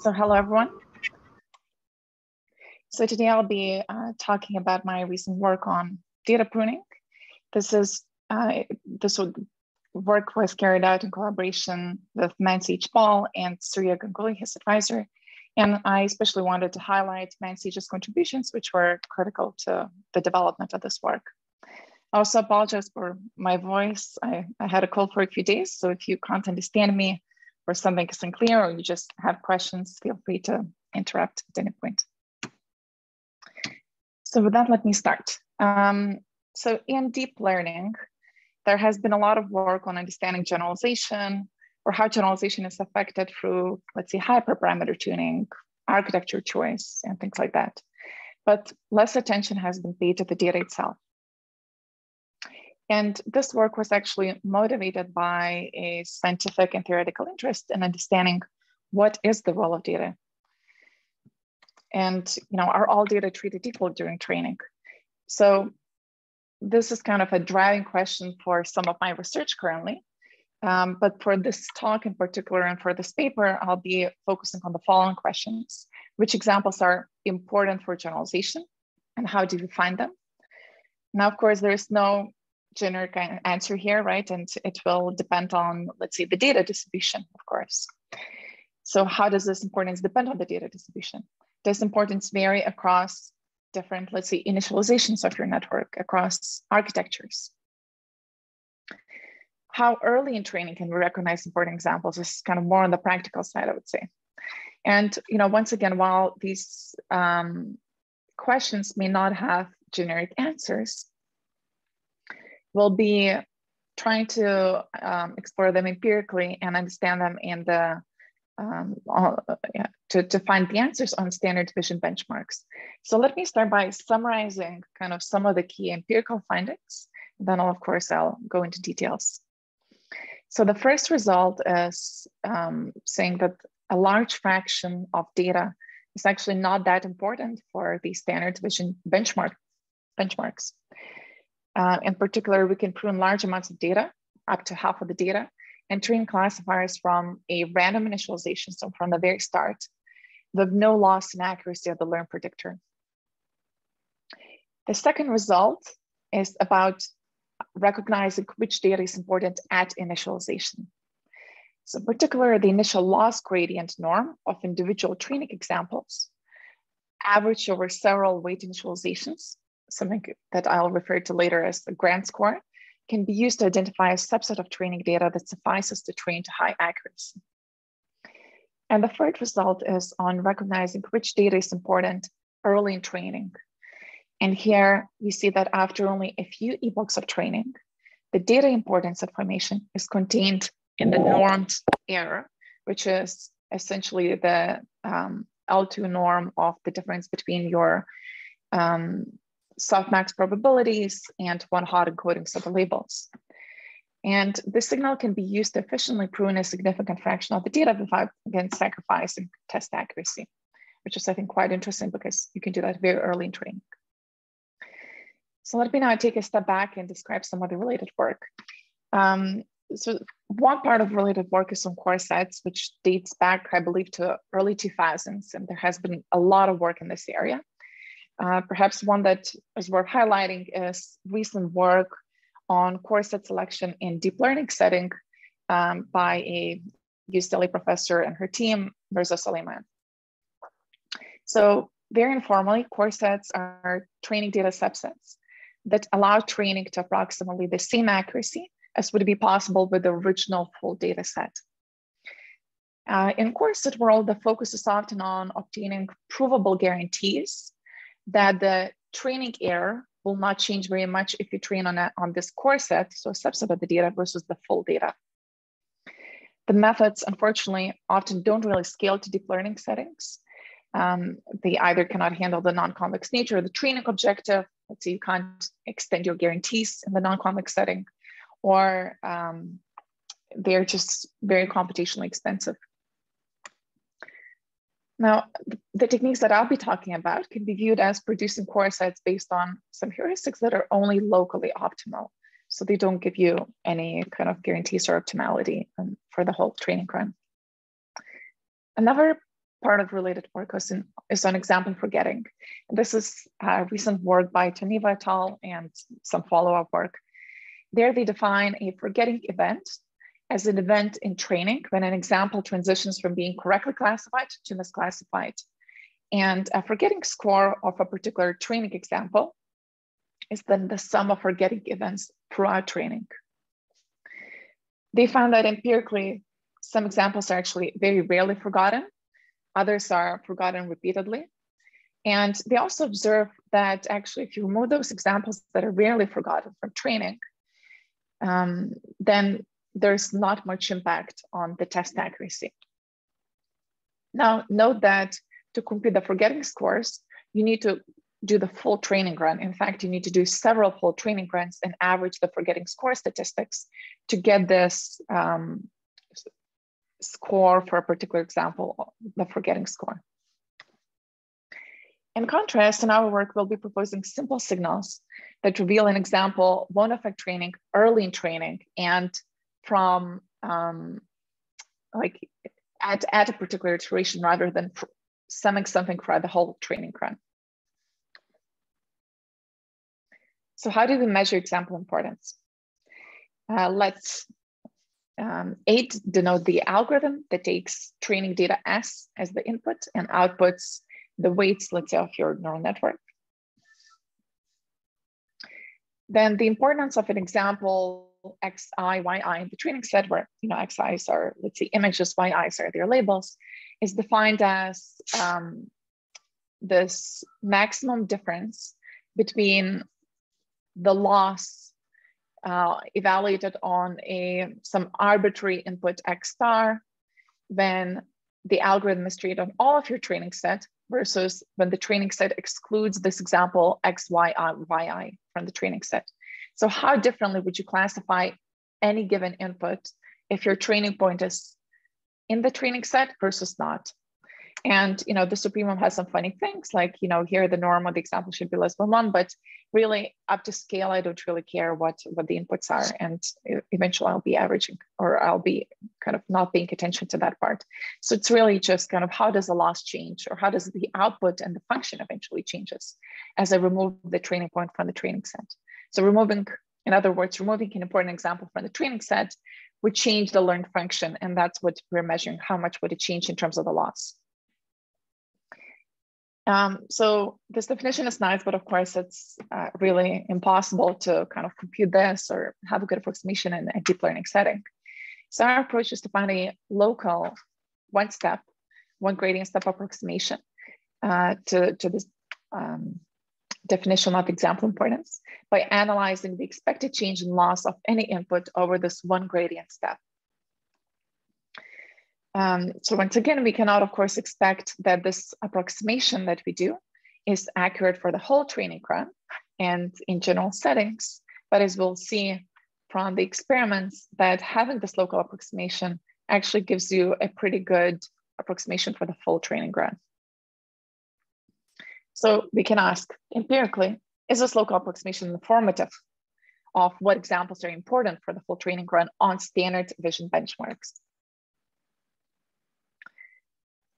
So hello, everyone. So today I'll be talking about my recent work on data pruning. This work was carried out in collaboration with Mansi Iqbal and Surya Ganguly, his advisor. And I especially wanted to highlight Mansi's contributions, which were critical to the development of this work. I also apologize for my voice. I had a cold for a few days. So if you can't understand me or something is unclear or you just have questions, feel free to interrupt at any point. So with that, let me start. So in deep learning, there has been a lot of work on understanding generalization or how generalization is affected through, let's say, hyperparameter tuning, architecture choice, and things like that. But less attention has been paid to the data itself. And this work was actually motivated by a scientific and theoretical interest in understanding what is the role of data. And are all data treated equal during training? So this is kind of a driving question for some of my research currently. But for this talk in particular and for this paper, I'll be focusing on the following questions. Which examples are important for generalization and how do we find them? Now, of course, there is no generic answer here, right? And it will depend on, let's say, the data distribution, of course. So how does this importance depend on the data distribution? Does importance vary across different, let's say, initializations of your network, across architectures? How early in training can we recognize important examples? This is kind of more on the practical side, I would say. And once again, while these questions may not have generic answers, we'll be trying to explore them empirically and understand them in the to find the answers on standard deviation benchmarks. So let me start by summarizing kind of some of the key empirical findings. Then of course, I'll go into details. So the first result is saying that a large fraction of data is actually not that important for the standard deviation benchmarks. In particular, we can prune large amounts of data, up to half of the data, and train classifiers from a random initialization, so from the very start, with no loss in accuracy of the learn predictor. The second result is about recognizing which data is important at initialization. So in particular, the initial loss gradient norm of individual training examples, averaged over several weight initializations, something that I'll refer to later as the grand score, can be used to identify a subset of training data that suffices to train to high accuracy. And the third result is on recognizing which data is important early in training. And here you see that after only a few epochs of training, the data importance information is contained in the normed error, which is essentially the L2 norm of the difference between your softmax probabilities and one hot encoding sublabels. And this signal can be used to efficiently prune a significant fraction of the data without, again, sacrificing test accuracy, which is, I think, quite interesting because you can do that very early in training. So let me now take a step back and describe some of the related work. So one part of related work is on Coresets, which dates back, I believe, to early 2000s. And there has been a lot of work in this area. Perhaps one that is worth highlighting is recent work on Coreset selection in deep learning setting by a UCLA professor and her team, Mirza Suleiman. So very informally, Coresets are training data subsets that allow training to approximately the same accuracy as would be possible with the original full data set. In Coreset world, the focus is often on obtaining provable guarantees that the training error will not change very much if you train on this core set, so a subset of the data versus the full data. The methods, unfortunately, often don't really scale to deep learning settings. They either cannot handle the non-convex nature of the training objective. Let's say you can't extend your guarantees in the non-convex setting, or they're just very computationally expensive. Now, the techniques that I'll be talking about can be viewed as producing core sets based on some heuristics that are only locally optimal. So they don't give you any kind of guarantees or optimality for the whole training run. Another part of related work is on example forgetting. This is recent work by Toniva et al. And some follow-up work. There they define a forgetting event as an event in training when an example transitions from being correctly classified to misclassified. And a forgetting score of a particular training example is then the sum of forgetting events throughout training. They found that empirically, some examples are actually very rarely forgotten. Others are forgotten repeatedly. And they also observe that actually, if you remove those examples that are rarely forgotten from training, then there's not much impact on the test accuracy. Now, note that to compute the forgetting scores, you need to do the full training run. In fact, you need to do several full training runs and average the forgetting score statistics to get this score for a particular example, the forgetting score. In contrast, in our work, we'll be proposing simple signals that reveal an example won't affect training early in training and from like at a particular iteration rather than summing something for the whole training run. So how do we measure example importance? Let's 8 denote the algorithm that takes training data S as the input and outputs the weights, let's say, of your neural network. Then the importance of an example xi, yi in the training set where xi's are, let's say, images, yi's are their labels, is defined as this maximum difference between the loss evaluated on some arbitrary input x star when the algorithm is trained on all of your training set versus when the training set excludes this example x, y, yi from the training set. So how differently would you classify any given input if your training point is in the training set versus not? And the supremum has some funny things like, here the norm of the example should be less than 1, but really up to scale, I don't really care what the inputs are. And eventually I'll be averaging, or I'll be kind of not paying attention to that part. So it's really just kind of how does the loss change, or how does the output and the function eventually changes as I remove the training point from the training set. So removing an important example from the training set would change the learned function. And that's what we're measuring. How much would it change in terms of the loss? So this definition is nice, but of course it's really impossible to kind of compute this or have a good approximation in a deep learning setting. So our approach is to find a local one gradient step approximation to this definition of example importance by analyzing the expected change in loss of any input over this one gradient step. So once again, we cannot, of course, expect that this approximation that we do is accurate for the whole training run and in general settings. But as we'll see from the experiments, that having this local approximation actually gives you a pretty good approximation for the full training run. So we can ask empirically, is this local approximation informative of what examples are important for the full training run on standard vision benchmarks?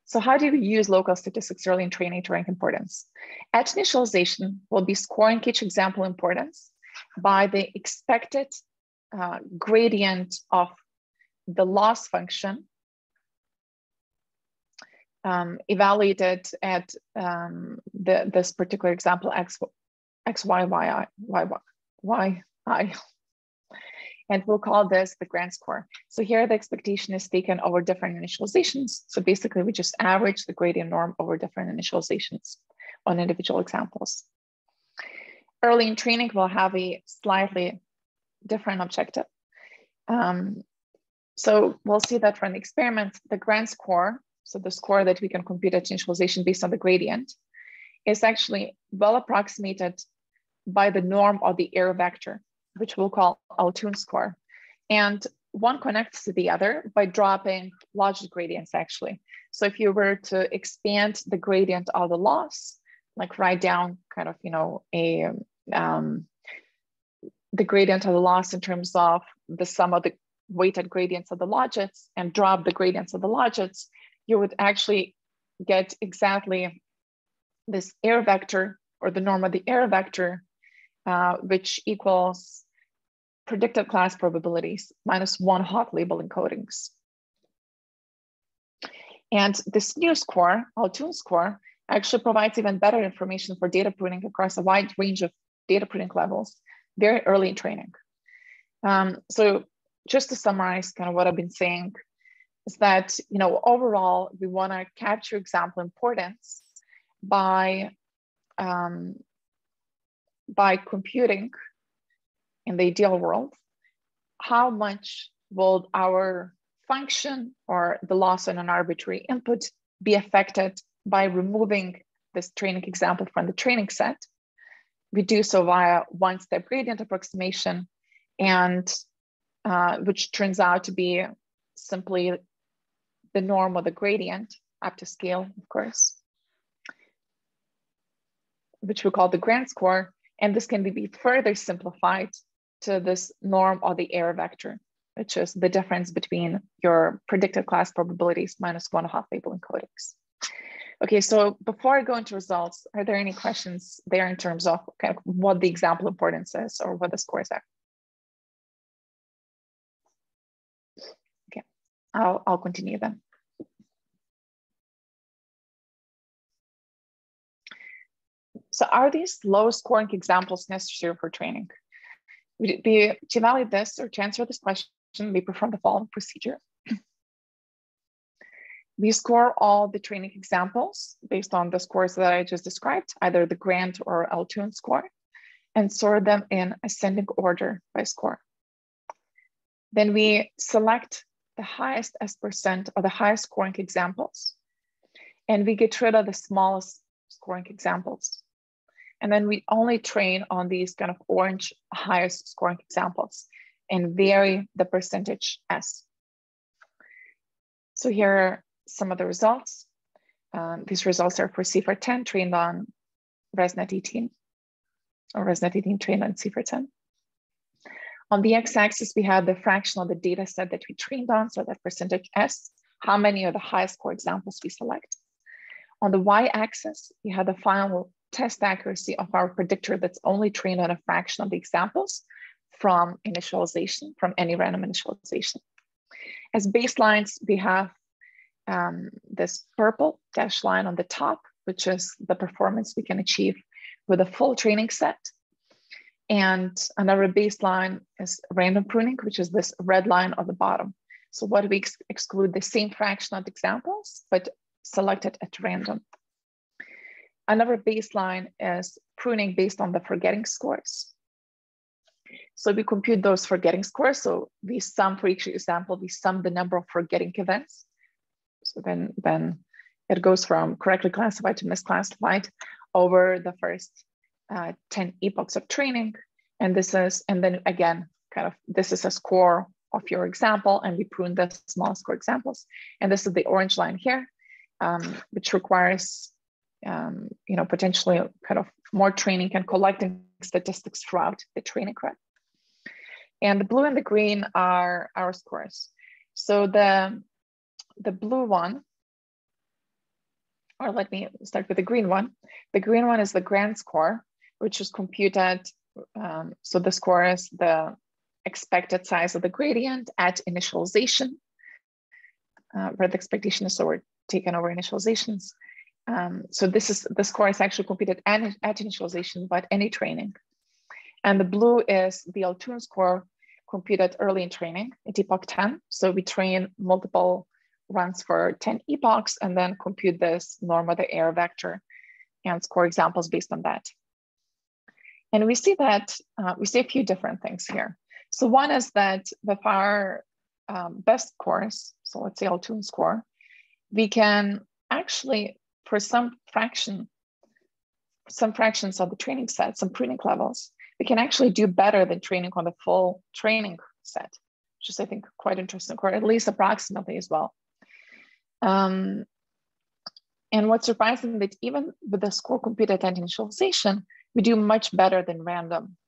So how do we use local statistics early in training to rank importance? At initialization, we'll be scoring each example importance by the expected gradient of the loss function evaluated at this particular example, x, y, yi. And we'll call this the grand score. So here the expectation is taken over different initializations. So basically we just average the gradient norm over different initializations on individual examples. Early in training, we'll have a slightly different objective. So we'll see that from the experiment, the grand score, so the score that we can compute at initialization based on the gradient, is actually well approximated by the norm of the error vector, which we'll call Altune score. And one connects to the other by dropping logic gradients, actually. So if you were to expand the gradient of the loss, like write down kind of, the gradient of the loss in terms of the sum of the weighted gradients of the logits and drop the gradients of the logits, you would actually get exactly this error vector, or the norm of the error vector, which equals predicted class probabilities minus 1 hot label encodings. And this new score, Altune score, actually provides even better information for data pruning across a wide range of data pruning levels, very early in training. So just to summarize kind of what I've been saying, is that, you know, overall, we want to capture example importance by computing, in the ideal world, how much will our function or the loss in an arbitrary input be affected by removing this training example from the training set. We do so via one-step gradient approximation, and which turns out to be simply the norm of the gradient up to scale, of course, which we call the grand score. And this can be further simplified to this norm of the error vector, which is the difference between your predicted class probabilities minus 1 hot label encodings. Okay, so before I go into results, are there any questions there in terms of kind of what the example importance is or what the scores are? Okay, I'll continue then. So are these low scoring examples necessary for training? To evaluate this or to answer this question, we perform the following procedure. We score all the training examples based on the scores that I just described, either the Grant or Altune score, and sort them in ascending order by score. Then we select the highest S% or the highest scoring examples, and we get rid of the smallest scoring examples. And then we only train on these kind of orange highest scoring examples and vary the percentage S. So here are some of the results. These results are for CIFAR 10 trained on ResNet 18, or ResNet 18 trained on CIFAR 10. On the x-axis, we have the fraction of the data set that we trained on, so that percentage S, how many of the highest score examples we select. On the y-axis, we have the final test accuracy of our predictor that's only trained on a fraction of the examples from initialization, from any random initialization. As baselines, we have this purple dashed line on the top, which is the performance we can achieve with a full training set. And another baseline is random pruning, which is this red line on the bottom. So what we exclude the same fraction of examples, but selected at random. Another baseline is pruning based on the forgetting scores. So we compute those forgetting scores. So we sum, for each example, we sum the number of forgetting events. So then it goes from correctly classified to misclassified over the first 10 epochs of training. And then again, kind of, this is a score of your example, and we prune the small score examples. And this is the orange line here, which requires potentially kind of more training and collecting statistics throughout the training run. And the blue and the green are our scores. So the blue one, or let me start with the green one. The green one is the grand score, which is computed. So the score is the expected size of the gradient at initialization, where the expectation is so we're taken over initializations. So the score is actually computed at initialization, but any training. And the blue is the Altune score computed early in training at epoch 10. So we train multiple runs for 10 epochs and then compute this norm of the error vector and score examples based on that. And we see that, we see a few different things here. So one is that with our best scores, so let's say Altune score, we can actually, for some fractions of the training set, some pruning levels, we can actually do better than training on the full training set, which is, I think, quite interesting, or at least approximately as well. And what's surprising that even with the score computed at initialization, we do much better than random.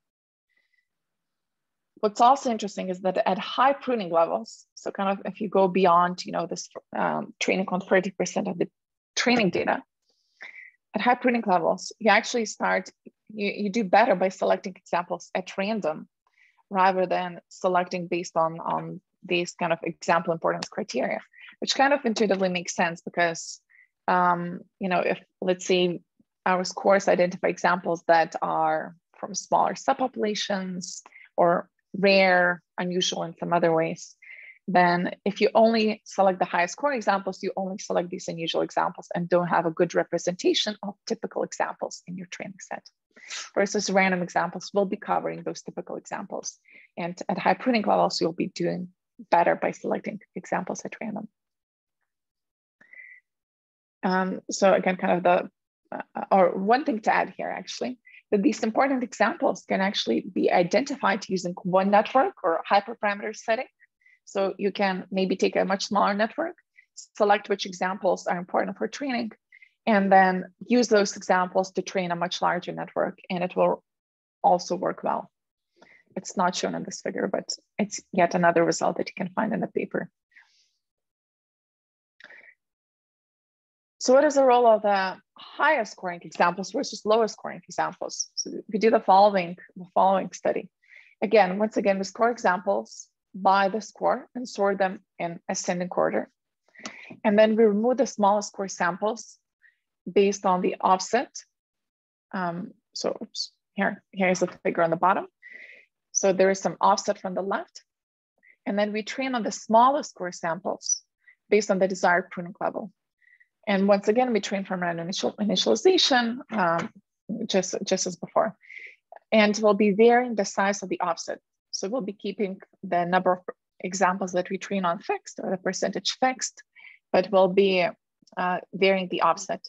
What's also interesting is that at high pruning levels, so kind of if you go beyond, this training on 30% of the training data, at high pruning levels, you actually you do better by selecting examples at random rather than selecting based on these kind of example importance criteria, which kind of intuitively makes sense because, if let's say our scores identify examples that are from smaller subpopulations or rare, unusual in some other ways, then if you only select the highest score examples, you only select these unusual examples and don't have a good representation of typical examples in your training set. Versus random examples will be covering those typical examples. And at high pruning levels, you'll be doing better by selecting examples at random. So again, kind of or one thing to add here actually, that these important examples can actually be identified using one network or hyperparameter setting. So you can maybe take a much smaller network, select which examples are important for training, and then use those examples to train a much larger network, and it will also work well. It's not shown in this figure, but it's yet another result that you can find in the paper. So what is the role of the highest scoring examples versus lower scoring examples? So we do the following study. Again, once again, we score examples by the score and sort them in ascending order. And then we remove the smallest score samples based on the offset. So here's the figure on the bottom. So there is some offset from the left. And then we train on the smallest score samples based on the desired pruning level. And once again, we train from random initialization, just as before. And we'll be varying the size of the offset. So we'll be keeping the number of examples that we train on fixed, or the percentage fixed, but we'll be varying the offset.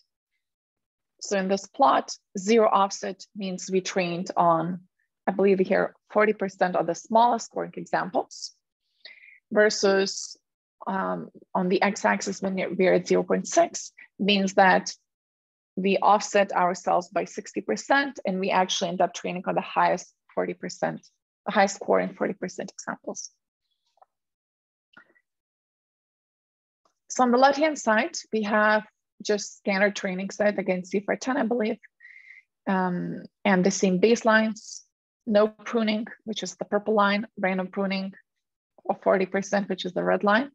So in this plot, 0 offset means we trained on, I believe here, 40% of the smallest scoring examples, versus on the x-axis when we're at 0.6, means that we offset ourselves by 60%, and we actually end up training on the highest 40%, the highest scoring 40% examples. So on the left-hand side, we have just standard training set, again, C410, I believe, and the same baselines, no pruning, which is the purple line, random pruning of 40%, which is the red line.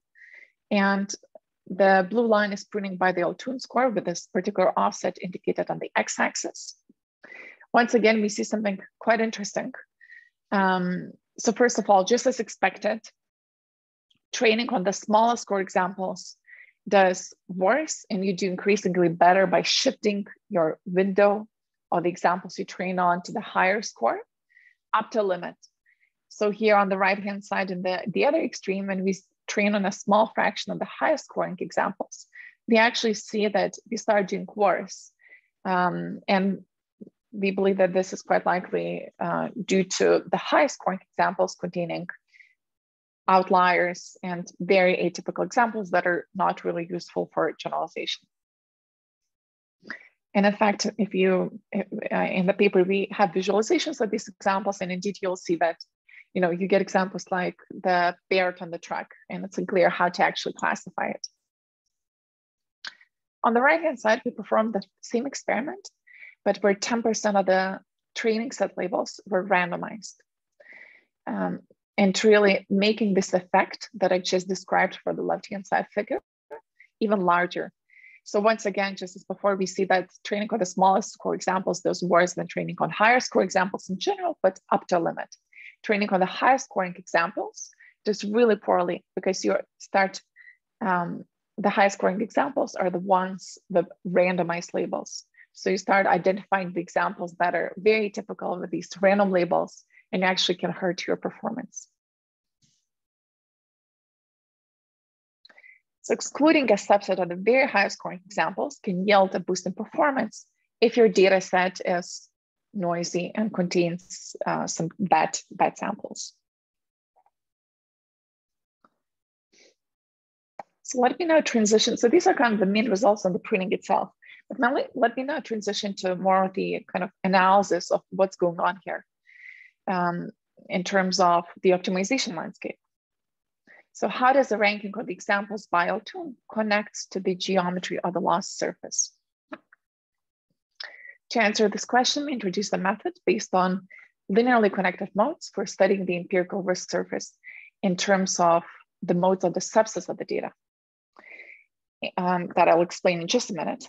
And the blue line is pruning by the Altun score with this particular offset indicated on the x-axis. Once again, we see something quite interesting. So first of all, just as expected, training on the smallest score examples does worse, and you do increasingly better by shifting your window or the examples you train on to the higher score up to a limit. So here on the right-hand side, in the other extreme, when we train on a small fraction of the highest scoring examples, we actually see that we start doing worse. And we believe that this is quite likely due to the high scoring examples containing outliers and very atypical examples that are not really useful for generalization. And in fact, if you, in the paper, we have visualizations of these examples, and indeed you'll see that, you get examples like the Bear on the truck, and it's unclear how to actually classify it. On the right-hand side, we performed the same experiment, but where 10% of the training set labels were randomized. And really making this effect that I just described for the left-hand side figure even larger. So once again, just as before, we see that training on the smallest score examples does worse than training on higher score examples in general, but up to a limit. Training on the highest scoring examples does really poorly, because you start, the highest scoring examples are the ones, the randomized labels. So you start identifying the examples that are very typical with these random labels, and actually can hurt your performance. So excluding a subset of the very high scoring examples can yield a boost in performance if your data set is noisy and contains some bad samples. So let me now transition. So these are kind of the main results on the pruning itself. But now let me now transition to more of the kind of analysis of what's going on here. in terms of the optimization landscape. So how does the ranking of the examples by L2 connect to the geometry of the loss surface? To answer this question, we introduced a method based on linearly connected modes for studying the empirical risk surface in terms of the modes of the subsets of the data that I'll explain in just a minute.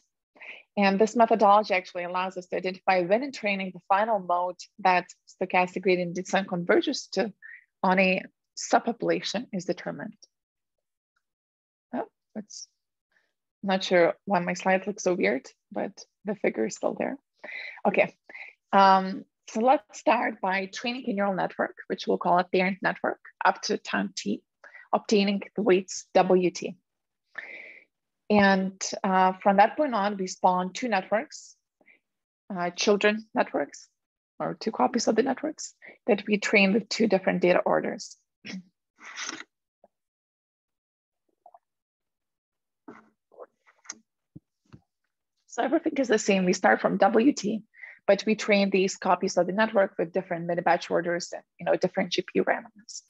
And this methodology actually allows us to identify when in training the final mode that stochastic gradient descent converges to on a subpopulation is determined. Oh, it's not sure why my slide looks so weird, but the figure is still there. Okay, so let's start by training a neural network, which we'll call a parent network, up to time t, obtaining the weights WT. And from that point on, we spawn two networks, children networks, or two copies of the networks that we train with two different data orders. So everything is the same. We start from WT, but we train these copies of the network with different mini-batch orders and different GPU randomness.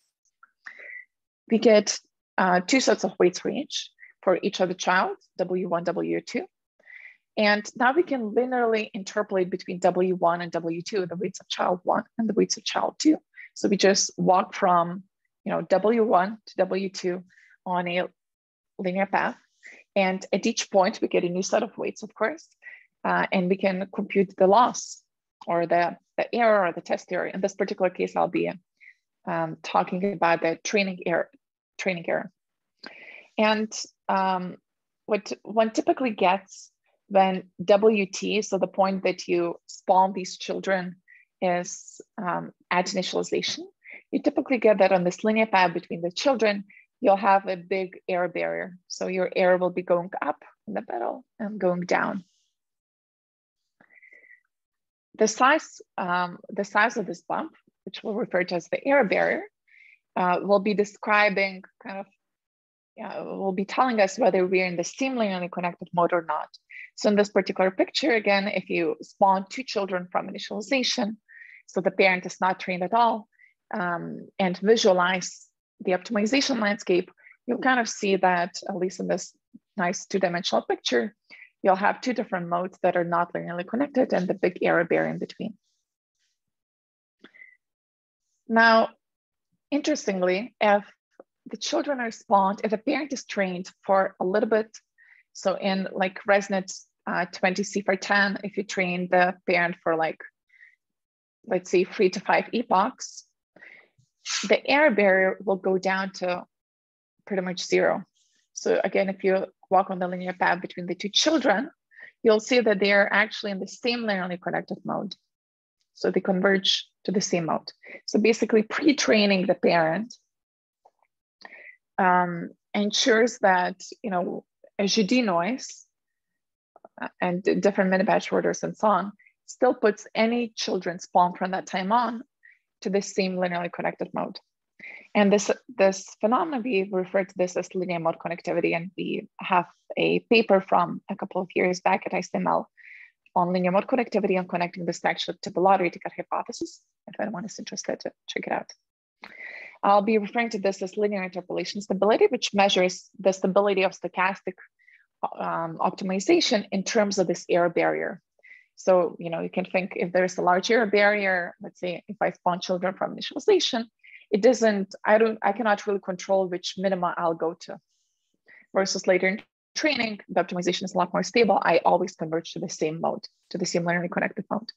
We get two sets of weights for each of the child, W1, W2. And now we can linearly interpolate between W1 and W2, the weights of child 1 and the weights of child 2. So we just walk from W1 to W2 on a linear path. And at each point, we get a new set of weights, of course, and we can compute the loss or the error or the test error. In this particular case, I'll be talking about the training error. And what one typically gets when WT, so the point that you spawn these children, is at initialization, you typically get that on this linear path between the children, you'll have a big error barrier. So your error will be going up in the middle and going down. The size of this bump, which we'll refer to as the error barrier, will be describing will be telling us whether we're in the same linearly connected mode or not. So in this particular picture, again, if you spawn two children from initialization, so the parent is not trained at all, and visualize the optimization landscape, you'll kind of see that, at least in this nice two-dimensional picture, you'll have two different modes that are not linearly connected and the big error barrier in between. Now, interestingly, if the children are spawned, if a parent is trained for a little bit, so in like resonance 20C/10, if you train the parent for like, let's say 3 to 5 epochs, the error barrier will go down to pretty much 0. So again, if you walk on the linear path between the two children, you'll see that they are actually in the same linearly connected mode. So they converge to the same mode. So basically pre-training the parent ensures that, a GD noise and different mini-batch orders and so on still puts any children spawned from that time on to the same linearly connected mode. And this phenomenon, we refer to this as linear mode connectivity. And we have a paper from a couple of years back at ICML on linear mode connectivity and connecting the stack to the logarithmic hypothesis. If anyone is interested, to check it out. I'll be referring to this as linear interpolation stability, which measures the stability of stochastic optimization in terms of this error barrier. So, you can think if there's a large error barrier, let's say if I spawn children from initialization, I cannot really control which minima I'll go to. Versus later in training, the optimization is a lot more stable. I always converge to the same mode, to the same linearly connected mode.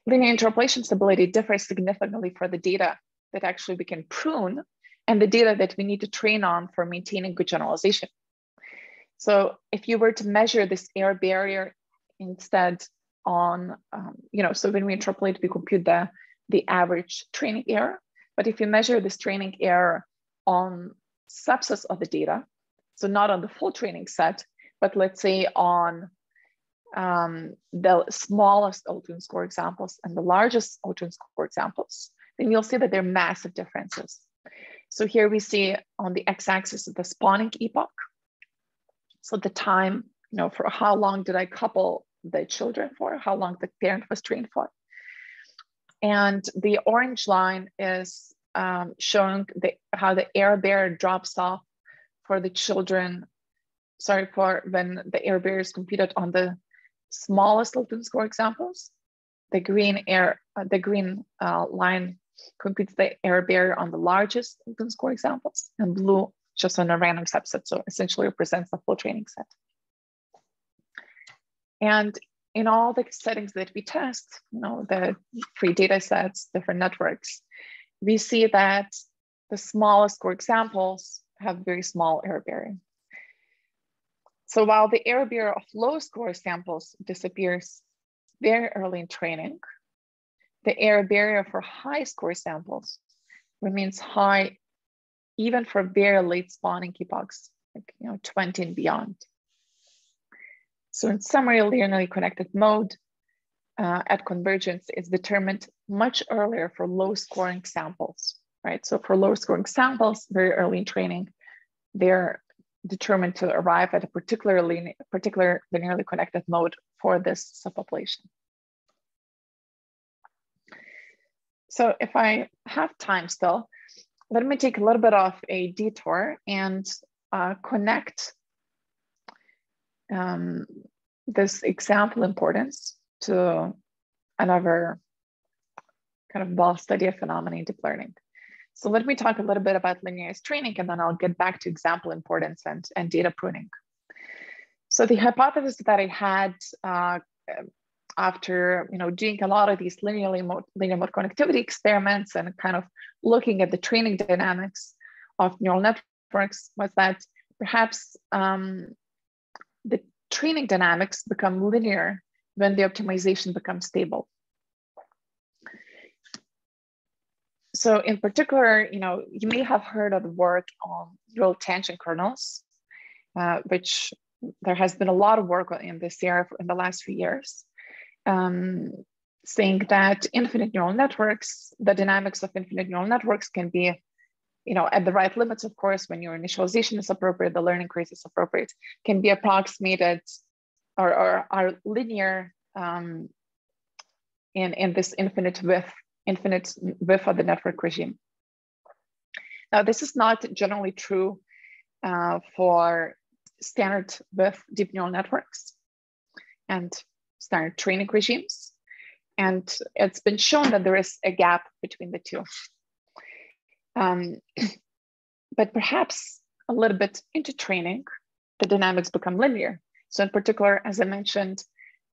Linear interpolation stability differs significantly for the data that actually we can prune and the data that we need to train on for maintaining good generalization. So if you were to measure this error barrier instead on, so when we interpolate, we compute the average training error. But if you measure this training error on subsets of the data, so not on the full training set, but let's say on the smallest O2 score examples and the largest O2 score examples, then you'll see that there are massive differences. So here we see on the x-axis the spawning epoch. So the time, for how long did I couple the children for, how long the parent was trained for. And the orange line is showing how the error barrier drops off for the children, for when the error barrier is computed on the smallest Hilton score examples. The green line computes the error barrier on the largest Hilton score examples, and blue just on a random subset, so essentially represents the full training set. And in all the settings that we test, the free data sets, different networks, we see that the smallest score examples have very small error barrier. So while the error barrier of low score samples disappears very early in training, the error barrier for high score samples remains high even for very late spawning epochs, like 20 and beyond. So in summary, linearly connected mode at convergence is determined much earlier for low scoring samples, right? So for low scoring samples, very early in training, they're determined to arrive at a particular linearly connected mode for this subpopulation. So if I have time still, let me take a little bit of a detour and connect this example importance to another kind of ball study of phenomena in deep learning. So let me talk a little bit about linearized training, and then I'll get back to example importance and data pruning. So the hypothesis that I had after doing a lot of these linear mode connectivity experiments and kind of looking at the training dynamics of neural networks was that perhaps the training dynamics become linear when the optimization becomes stable. So in particular, you may have heard of the work on neural tangent kernels, which there has been a lot of work in this area in the last few years, saying that infinite neural networks, the dynamics of infinite neural networks can be, at the right limits, of course, when your initialization is appropriate, the learning rate is appropriate, can be approximated or are linear in this infinite width of the network regime. Now, this is not generally true for standard width deep neural networks and standard training regimes. And it's been shown that there is a gap between the two. But perhaps a little bit into training, the dynamics become linear. So in particular, as I mentioned,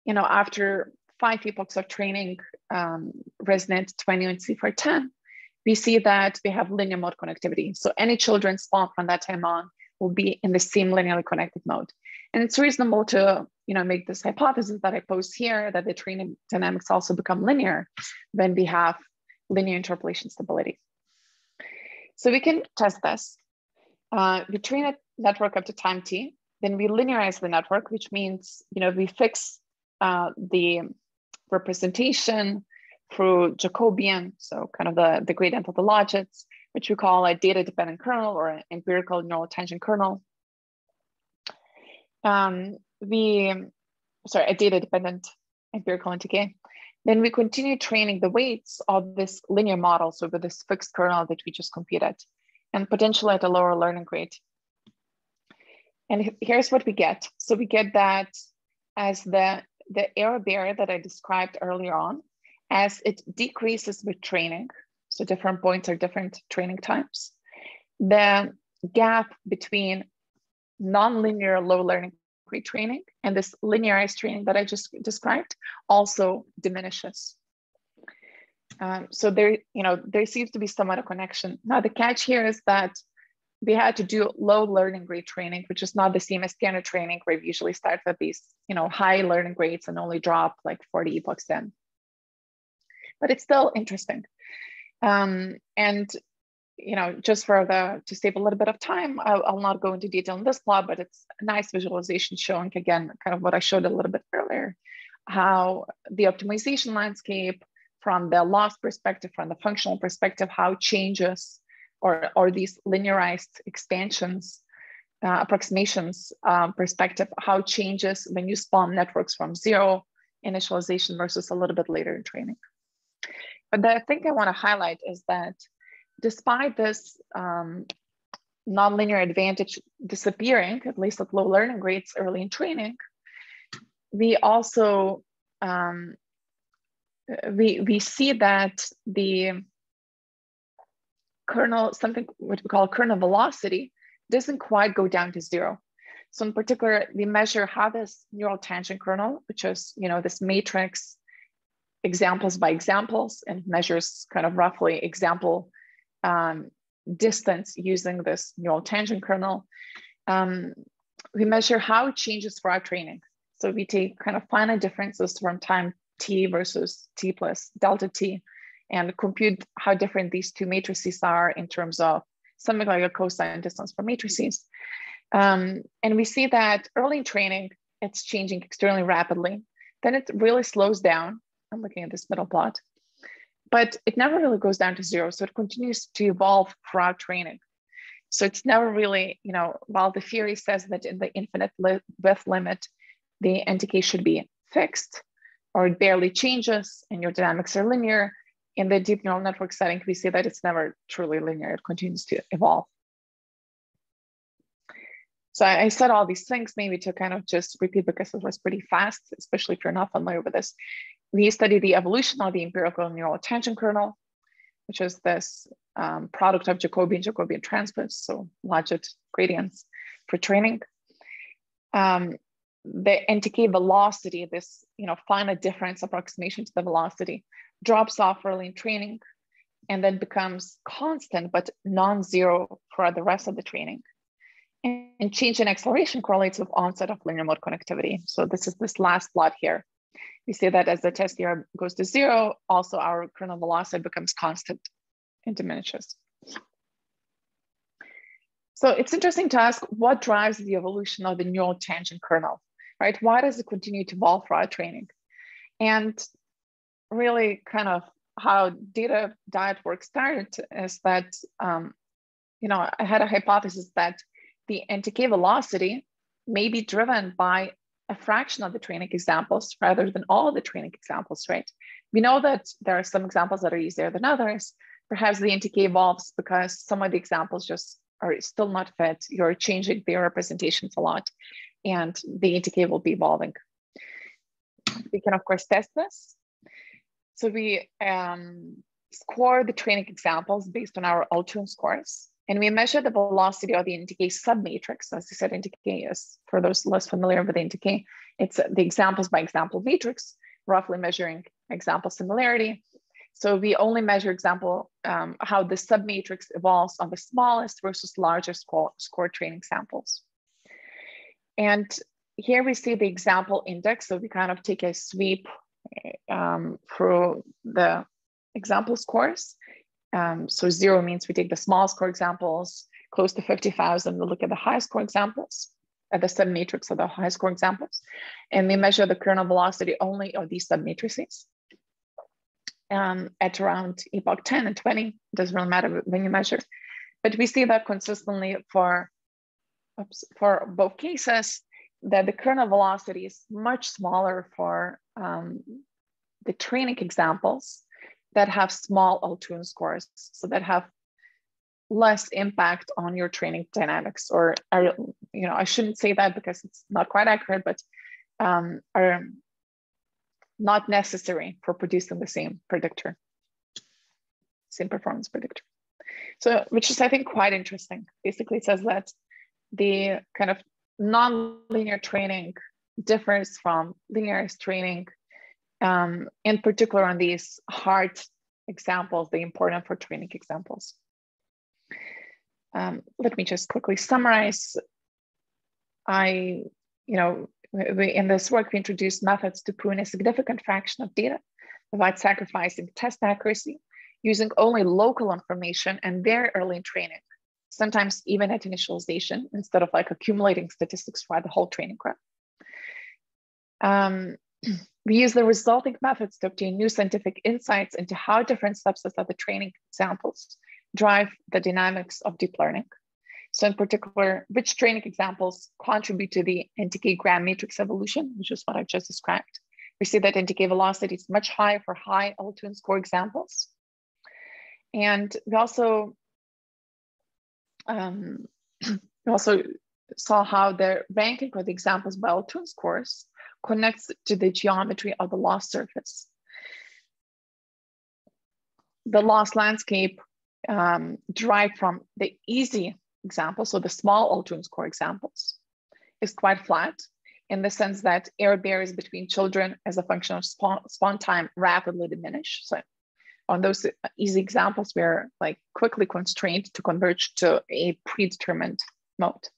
after 5 epochs of training, ResNet 20 and CFR10, we see that we have linear mode connectivity. So any children spawned from that time on will be in the same linearly connected mode. And it's reasonable to make this hypothesis that I pose here, that the training dynamics also become linear when we have linear interpolation stability. So we can test this. We train a network up to time t, then we linearize the network, which means we fix the representation through Jacobian, so kind of the gradient of the logits, which we call a data-dependent kernel or an empirical neural tangent kernel. A data-dependent empirical NTK. Then we continue training the weights of this linear model, so with this fixed kernel that we just computed, and potentially at a lower learning rate. And here's what we get. So we get that as the error barrier that I described earlier on, as it decreases with training, so different points are different training times, the gap between nonlinear low learning rate training and this linearized training that I just described also diminishes. So there seems to be somewhat a connection. Now the catch here is that we had to do low learning rate training, which is not the same as standard training, where we usually start with these high learning rates and only drop like 40 epochs in. But it's still interesting. And just to save a little bit of time, I'll not go into detail in this plot, but it's a nice visualization showing, again, kind of what I showed a little bit earlier, how the optimization landscape from the loss perspective, from the functional perspective, how changes or these linearized expansions, approximations perspective, how changes when you spawn networks from 0 initialization versus a little bit later in training. But the thing I want to highlight is that despite this nonlinear advantage disappearing, at least at low learning rates early in training, we also we see that the kernel, something what we call kernel velocity, doesn't quite go down to zero. So in particular, we measure how this neural tangent kernel, which is this matrix examples by examples, and measures kind of roughly example distance using this neural tangent kernel. We measure how it changes for our training. So we take kind of finite differences from time t versus t plus delta t, and compute how different these two matrices are in terms of something like a cosine distance for matrices. And we see that early in training, it's changing extremely rapidly. Then it really slows down. I'm looking at this middle plot, but it never really goes down to zero. So it continues to evolve throughout training. So it's never really, while the theory says that in the infinite width limit, the NTK should be fixed or it barely changes and your dynamics are linear, in the deep neural network setting, we see that it's never truly linear. It continues to evolve. So I said all these things maybe to kind of just repeat because it was pretty fast, especially if you're not familiar with this. We study the evolution of the empirical neural tangent kernel, which is this product of Jacobian transpose, so logit gradients for training. The NTK velocity, this finite difference approximation to the velocity, drops off early in training and then becomes constant but non-zero for the rest of the training. And change in acceleration correlates with onset of linear mode connectivity. So this is this last plot here. We see that as the test error goes to zero, also our kernel velocity becomes constant and diminishes. So it's interesting to ask what drives the evolution of the neural tangent kernel, right? Why does it continue to evolve throughout training? And really kind of how data diet work started is that, I had a hypothesis that the NTK velocity may be driven by a fraction of the training examples rather than all the training examples, right? We know that there are some examples that are easier than others. Perhaps the NTK evolves because some of the examples just are still not fit. You're changing their representations a lot and the NTK will be evolving. We can of course test this. So we score the training examples based on our Altune scores. And we measure the velocity of the NTK submatrix. As I said, NTK is, for those less familiar with the NTK, it's the examples by example matrix, roughly measuring example similarity. So we only measure how the submatrix evolves on the smallest versus largest score training samples. And here we see the example index. So we kind of take a sweep through the example scores. So 0 means we take the small score examples, close to 50,000, we look at the high score examples, at the submatrix of the high score examples, and we measure the kernel velocity only of these submatrices at around epoch 10 and 20, it doesn't really matter when you measure. But we see that consistently for both cases, that the kernel velocity is much smaller for the training examples that have small Altune scores, so that have less impact on your training dynamics, or are, I shouldn't say that because it's not quite accurate, but are not necessary for producing the same predictor, same performance predictor. So, which is, I think, quite interesting. Basically, it says that the kind of non-linear training differs from linearized training, in particular on these hard examples, the important for training examples. Let me just quickly summarize. In this work, we introduced methods to prune a significant fraction of data without sacrificing test accuracy, using only local information and very early in training, sometimes even at initialization, instead of accumulating statistics throughout the whole training graph. We use the resulting methods to obtain new scientific insights into how different subsets of the training examples drive the dynamics of deep learning. So in particular, which training examples contribute to the NTK gram matrix evolution, which is what I've just described, We see that NTK velocity is much higher for high L2 score examples. And we also saw how the ranking of the examples by L2 scores connects to the geometry of the loss surface. The loss landscape derived from the easy examples, so the small L2 score examples, is quite flat in the sense that error barriers between children as a function of spawn time rapidly diminish. So on those easy examples, we're like quickly constrained to converge to a predetermined mode.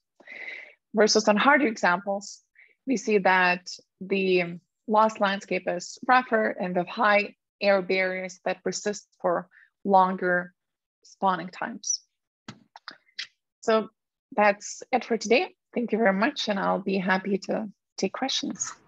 Versus on harder examples, we see that the loss landscape is rougher and with high error barriers that persist for longer spawning times. So that's it for today. Thank you very much, and I'll be happy to take questions.